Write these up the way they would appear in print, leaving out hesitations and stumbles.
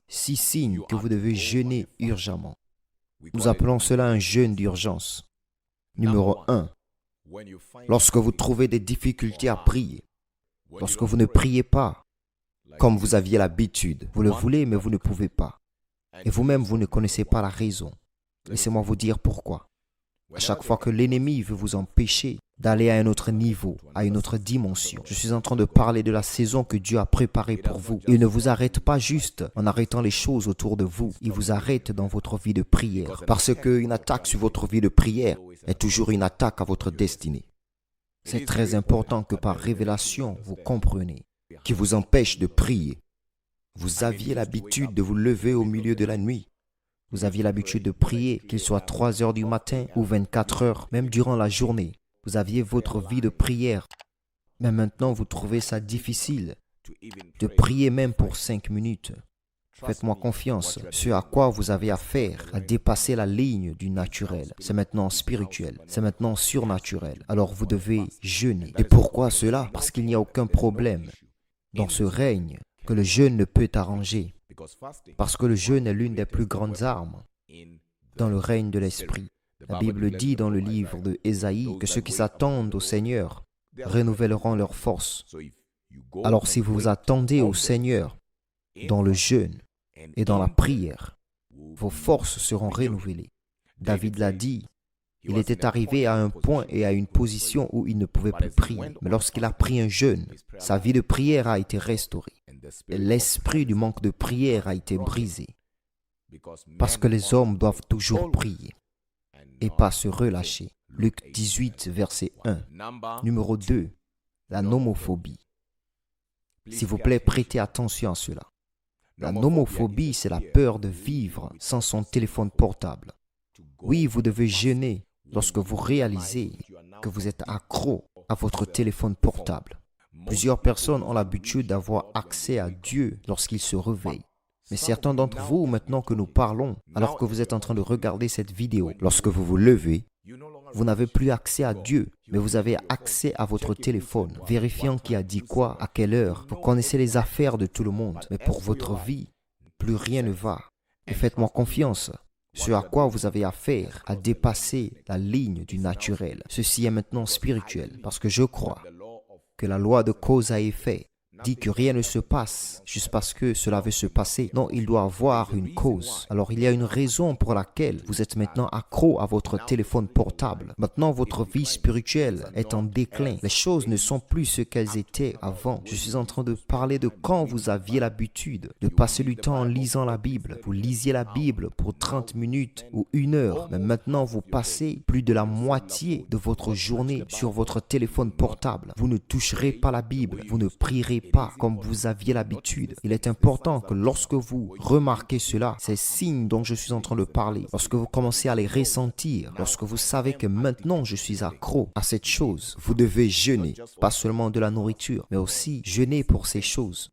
6 signes que vous devez jeûner urgemment. Nous appelons cela un jeûne d'urgence. Numéro 1. Lorsque vous trouvez des difficultés à prier, lorsque vous ne priez pas comme vous aviez l'habitude, vous le voulez mais vous ne pouvez pas. Et vous-même, vous ne connaissez pas la raison. Laissez-moi vous dire pourquoi. À chaque fois que l'ennemi veut vous empêcher d'aller à un autre niveau, à une autre dimension, je suis en train de parler de la saison que Dieu a préparée pour vous. Il ne vous arrête pas juste en arrêtant les choses autour de vous. Il vous arrête dans votre vie de prière. Parce qu'une attaque sur votre vie de prière est toujours une attaque à votre destinée. C'est très important que par révélation, vous compreniez qui vous empêche de prier. Vous aviez l'habitude de vous lever au milieu de la nuit. Vous aviez l'habitude de prier, qu'il soit 3 heures du matin ou 24 heures, même durant la journée. Vous aviez votre vie de prière. Mais maintenant, vous trouvez ça difficile de prier même pour 5 minutes. Faites-moi confiance. Ce à quoi vous avez affaire a dépassé la ligne du naturel. C'est maintenant spirituel. C'est maintenant surnaturel. Alors vous devez jeûner. Et pourquoi cela? Parce qu'il n'y a aucun problème dans ce règne que le jeûne ne peut arranger. Parce que le jeûne est l'une des plus grandes armes dans le règne de l'esprit. La Bible dit dans le livre de Ésaïe que ceux qui s'attendent au Seigneur renouvelleront leur force. Alors si vous vous attendez au Seigneur dans le jeûne et dans la prière, vos forces seront renouvelées. David l'a dit, il était arrivé à un point et à une position où il ne pouvait plus prier. Mais lorsqu'il a pris un jeûne, sa vie de prière a été restaurée. Et l'esprit du manque de prière a été brisé. Parce que les hommes doivent toujours prier et pas se relâcher. Luc 18, verset 1. Numéro 2, la nomophobie. S'il vous plaît, prêtez attention à cela. La nomophobie, c'est la peur de vivre sans son téléphone portable. Oui, vous devez jeûner lorsque vous réalisez que vous êtes accro à votre téléphone portable. Plusieurs personnes ont l'habitude d'avoir accès à Dieu lorsqu'ils se réveillent. Mais certains d'entre vous, maintenant que nous parlons, alors que vous êtes en train de regarder cette vidéo, lorsque vous vous levez, vous n'avez plus accès à Dieu, mais vous avez accès à votre téléphone, vérifiant qui a dit quoi, à quelle heure. Vous connaissez les affaires de tout le monde, mais pour votre vie, plus rien ne va. Et faites-moi confiance. Ce à quoi vous avez affaire a dépassé la ligne du naturel. Ceci est maintenant spirituel, parce que je crois que la loi de cause à effet dit que rien ne se passe juste parce que cela veut se passer. Non, il doit avoir une cause. Alors il y a une raison pour laquelle vous êtes maintenant accro à votre téléphone portable. Maintenant, votre vie spirituelle est en déclin. Les choses ne sont plus ce qu'elles étaient avant. Je suis en train de parler de quand vous aviez l'habitude de passer du temps en lisant la Bible. Vous lisiez la Bible pour 30 minutes ou 1 heure. Mais maintenant, vous passez plus de la moitié de votre journée sur votre téléphone portable. Vous ne toucherez pas la Bible. Vous ne prierez pas comme vous aviez l'habitude. Il est important que lorsque vous remarquez cela, ces signes dont je suis en train de parler, lorsque vous commencez à les ressentir, lorsque vous savez que maintenant je suis accro à cette chose, vous devez jeûner, pas seulement de la nourriture, mais aussi jeûner pour ces choses.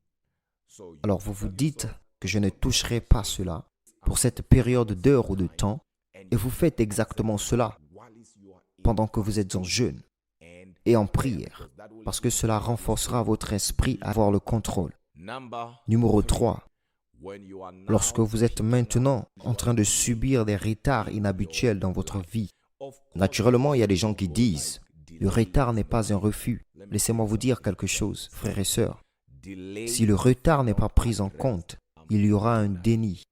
Alors vous vous dites que je ne toucherai pas cela pour cette période d'heures ou de temps, et vous faites exactement cela pendant que vous êtes en jeûne et en prière, parce que cela renforcera votre esprit à avoir le contrôle. Numéro 3. Lorsque vous êtes maintenant en train de subir des retards inhabituels dans votre vie, naturellement, il y a des gens qui disent « Le retard n'est pas un refus ». Laissez-moi vous dire quelque chose, frères et sœurs. Si le retard n'est pas pris en compte, il y aura un déni.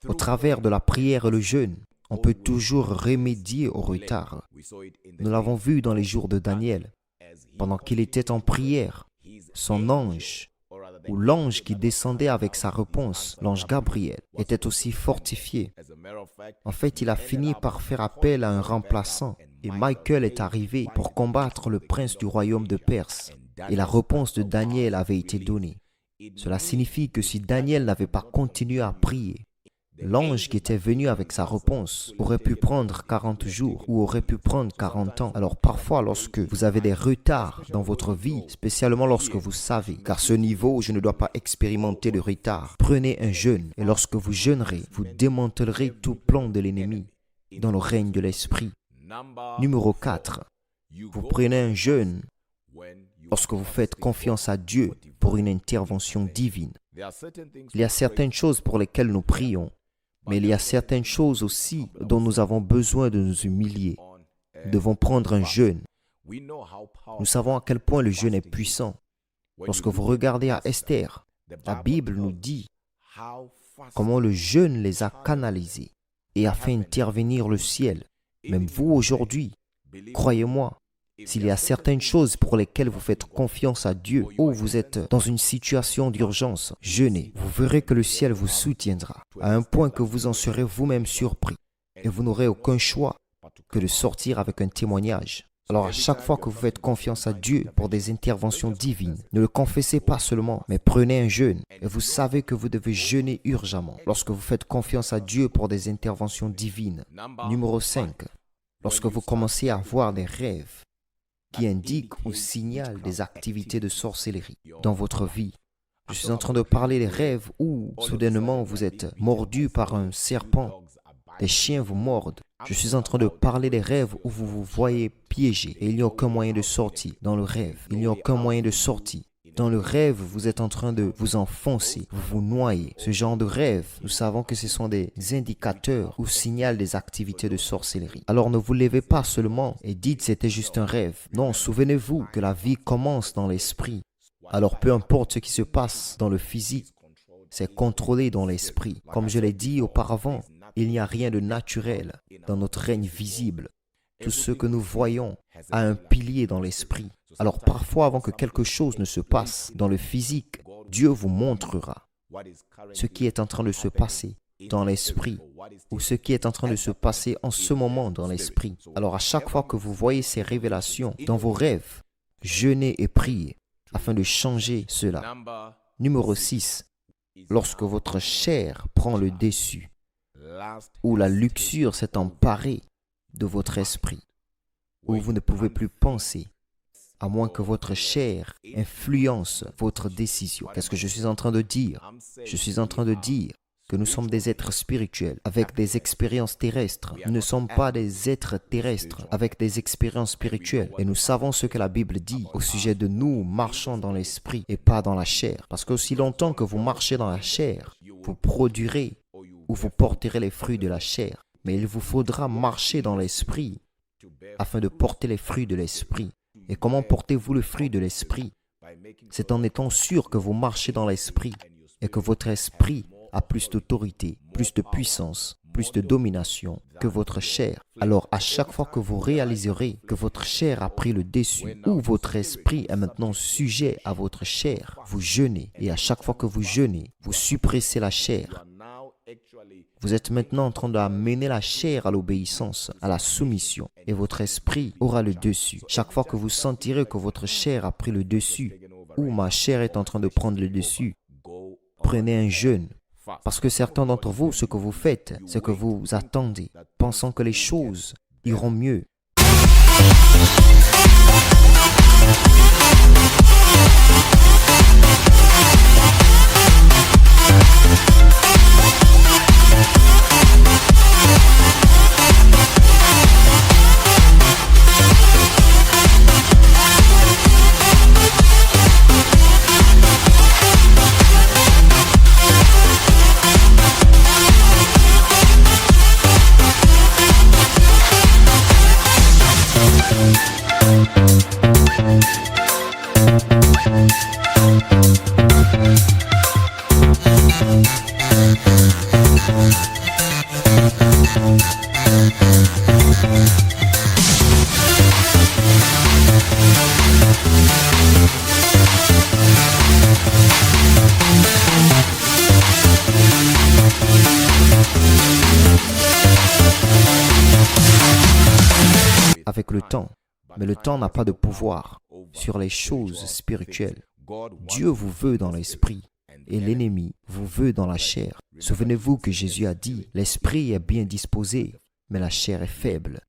Au travers de la prière et le jeûne, on peut toujours remédier au retard. Nous l'avons vu dans les jours de Daniel. Pendant qu'il était en prière, son ange, ou l'ange qui descendait avec sa réponse, l'ange Gabriel, était aussi fortifié. En fait, il a fini par faire appel à un remplaçant, et Michael est arrivé pour combattre le prince du royaume de Perse. Et la réponse de Daniel avait été donnée. Cela signifie que si Daniel n'avait pas continué à prier, l'ange qui était venu avec sa réponse aurait pu prendre 40 jours ou aurait pu prendre 40 ans. Alors parfois, lorsque vous avez des retards dans votre vie, spécialement lorsque vous savez qu'à ce niveau, je ne dois pas expérimenter de retard, prenez un jeûne et lorsque vous jeûnerez, vous démantelerez tout plan de l'ennemi dans le règne de l'esprit. Numéro 4. Vous prenez un jeûne lorsque vous faites confiance à Dieu pour une intervention divine. Il y a certaines choses pour lesquelles nous prions, mais il y a certaines choses aussi dont nous avons besoin de nous humilier. Nous devons prendre un jeûne. Nous savons à quel point le jeûne est puissant. Lorsque vous regardez à Esther, la Bible nous dit comment le jeûne les a canalisés et a fait intervenir le ciel. Même vous aujourd'hui, croyez-moi, s'il y a certaines choses pour lesquelles vous faites confiance à Dieu ou vous êtes dans une situation d'urgence, jeûnez. Vous verrez que le ciel vous soutiendra à un point que vous en serez vous-même surpris et vous n'aurez aucun choix que de sortir avec un témoignage. Alors à chaque fois que vous faites confiance à Dieu pour des interventions divines, ne le confessez pas seulement, mais prenez un jeûne. Et vous savez que vous devez jeûner urgemment lorsque vous faites confiance à Dieu pour des interventions divines. Numéro 5. Lorsque vous commencez à avoir des rêves qui indiquent ou signalent des activités de sorcellerie dans votre vie. Je suis en train de parler des rêves où soudainement vous êtes mordu par un serpent. Des chiens vous mordent. Je suis en train de parler des rêves où vous vous voyez piégé et il n'y a aucun moyen de sortie dans le rêve. Il n'y a aucun moyen de sortie. Dans le rêve, vous êtes en train de vous enfoncer, vous vous noyez. Ce genre de rêve, nous savons que ce sont des indicateurs ou signalent des activités de sorcellerie. Alors ne vous levez pas seulement et dites c'était juste un rêve. Non, souvenez-vous que la vie commence dans l'esprit. Alors peu importe ce qui se passe dans le physique, c'est contrôlé dans l'esprit. Comme je l'ai dit auparavant, il n'y a rien de naturel dans notre règne visible. Tout ce que nous voyons a un pilier dans l'esprit. Alors parfois, avant que quelque chose ne se passe dans le physique, Dieu vous montrera ce qui est en train de se passer dans l'esprit ou ce qui est en train de se passer en ce moment dans l'esprit. Alors à chaque fois que vous voyez ces révélations dans vos rêves, jeûnez et priez afin de changer cela. Numéro 6. Lorsque votre chair prend le dessus, où la luxure s'est emparée de votre esprit, où vous ne pouvez plus penser, à moins que votre chair influence votre décision. Qu'est-ce que je suis en train de dire? Je suis en train de dire que nous sommes des êtres spirituels avec des expériences terrestres. Nous ne sommes pas des êtres terrestres avec des expériences spirituelles. Et nous savons ce que la Bible dit au sujet de nous marchant dans l'esprit et pas dans la chair. Parce qu'aussi longtemps que vous marchez dans la chair, vous produirez ou vous porterez les fruits de la chair. Mais il vous faudra marcher dans l'esprit afin de porter les fruits de l'esprit. Et comment portez-vous le fruit de l'esprit? C'est en étant sûr que vous marchez dans l'esprit et que votre esprit a plus d'autorité, plus de puissance, plus de domination que votre chair. Alors à chaque fois que vous réaliserez que votre chair a pris le dessus ou votre esprit est maintenant sujet à votre chair, vous jeûnez. Et à chaque fois que vous jeûnez, vous suppressez la chair. Vous êtes maintenant en train d'amener la chair à l'obéissance, à la soumission, et votre esprit aura le dessus. Chaque fois que vous sentirez que votre chair a pris le dessus, ou ma chair est en train de prendre le dessus, prenez un jeûne. Parce que certains d'entre vous, ce que vous faites, c'est que vous attendez, pensant que les choses iront mieux. Avec le temps, mais le temps n'a pas de pouvoir sur les choses spirituelles. Dieu vous veut dans l'esprit et l'ennemi vous veut dans la chair. Souvenez-vous que Jésus a dit, l'esprit est bien disposé, mais la chair est faible.